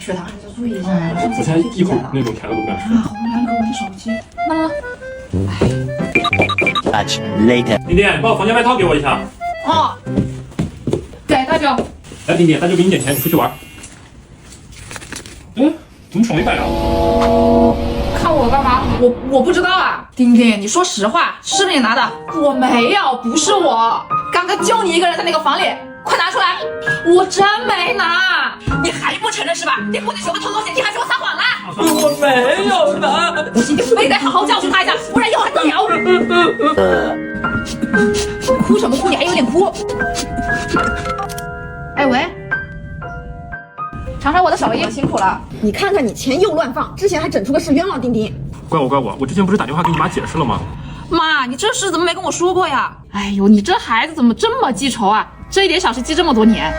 血糖还是要注意一下。我现在一口那种甜的都不敢吃。好，来一个我的手机。那。Much later， 丁丁，你把我房间外套给我一下。哦。对，大舅。来，丁丁，大舅给你点钱，你出去玩。怎么手没摆啊？看我干嘛？我不知道啊。丁丁，你说实话，是不是你拿的？我没有，不是我。刚刚就你一个人在那个房里，快拿出来！我真没拿。你还不承认是吧？你不仅说个偷东西，你还说我撒谎啦！我没有拿。不信你非得好好教训他一下，不然以后还得了。哭什么哭？你还有脸哭？哎喂。尝尝我的手艺，辛苦了。你看看你钱又乱放，之前还整出个事冤枉丁丁。怪我，我之前不是打电话给你妈解释了吗？妈，你这事怎么没跟我说过呀？哎呦，你这孩子怎么这么记仇啊？这一点小事记这么多年。